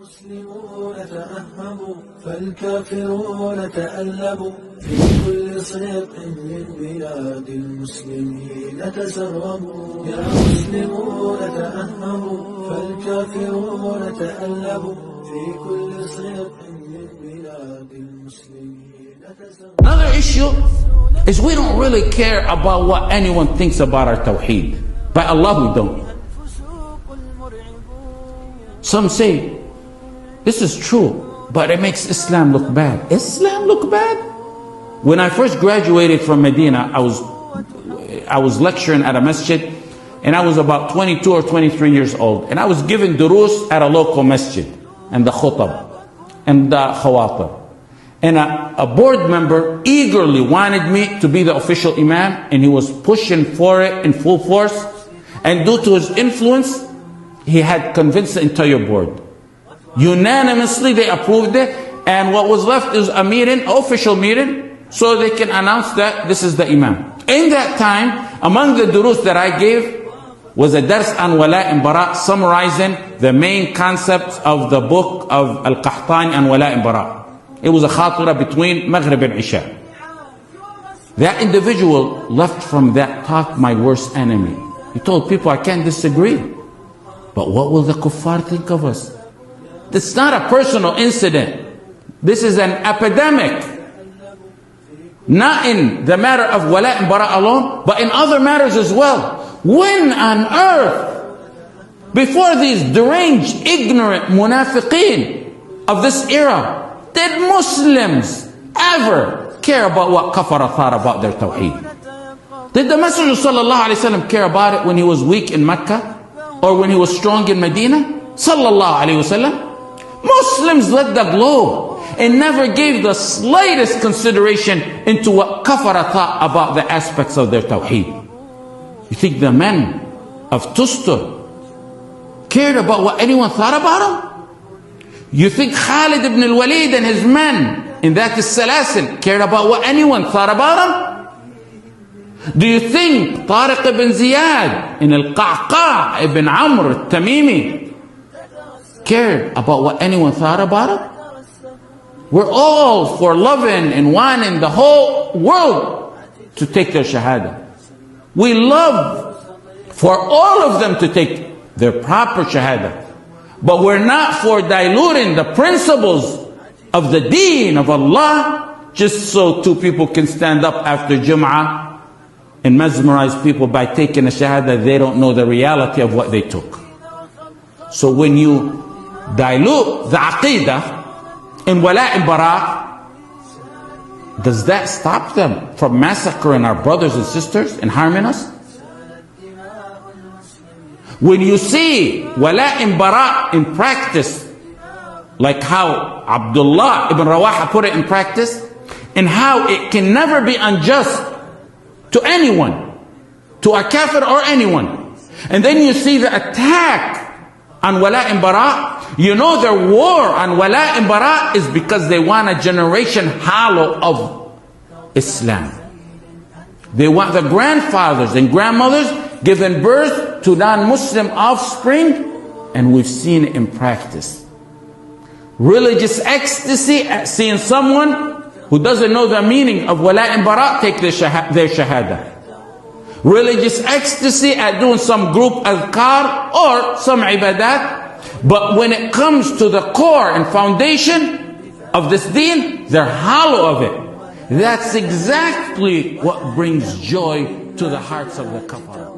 المسلمون تأهبوا فالكافرون تألبوا في كل صدق من بلاد المسلمين تسربوا يا مسلمون تأهبوا فالكافرون تألبوا في كل صدق من بلاد المسلمين تسربوا. Another issue is we don't really care about what anyone thinks about our tawheed. By Allah, we don't. Some say, this is true, but it makes Islam look bad. Islam look bad? When I first graduated from Medina, I was lecturing at a masjid, and I was about 22 or 23 years old. And I was giving durus at a local masjid, and the khutab, and the khawatir. And a board member eagerly wanted me to be the official imam, and he was pushing for it in full force. And due to his influence, he had convinced the entire board. Unanimously, they approved it. And what was left is a meeting, an official meeting, so they can announce that this is the imam. In that time, among the durus that I gave was a dars on wala and bara, summarizing the main concepts of the book of al-Qahtani and wala and bara. It was a khatira between Maghrib and Isha. That individual left from that talk my worst enemy. He told people, I can't disagree, but what will the kuffar think of us? It's not a personal incident. This is an epidemic. Not in the matter of wala and bara alone, but in other matters as well. When on earth, before these deranged, ignorant munafiqeen of this era, did Muslims ever care about what kafara thought about their tawheed? Did the Messenger sallallahu alaihi wasallam care about it when he was weak in Mecca or when he was strong in Medina? Sallallahu alaihi wasallam. Muslims led the globe and never gave the slightest consideration into what kafara thought about the aspects of their tawheed. You think the men of Tustur cared about what anyone thought about them? You think Khalid ibn al-Walid and his men in that Salasil cared about what anyone thought about them? Do you think Tariq ibn Ziyad and al-Qa'qa' ibn Amr al-Tamimi cared about what anyone thought about them? We're all for loving and wanting the whole world to take their shahada. We love for all of them to take their proper shahada. But we're not for diluting the principles of the deen of Allah just so two people can stand up after Jum'ah and mesmerize people by taking a shahada. They don't know the reality of what they took. So when you dilute the aqidah in wala and bara, does that stop them from massacring our brothers and sisters and harming us? When you see wala and bara in practice, like how Abdullah ibn Rawaha put it in practice, and how it can never be unjust to anyone, to a kafir or anyone, and then you see the attack on wala and bara, you know their war on wala and bara is because they want a generation hollow of Islam. They want the grandfathers and grandmothers giving birth to non-Muslim offspring, and we've seen it in practice. Religious ecstasy at seeing someone who doesn't know the meaning of wala and bara take their shahada. Religious ecstasy at doing some group adhkar or some ibadat, but when it comes to the core and foundation of this deen, they're hollow of it. That's exactly what brings joy to the hearts of the kafara.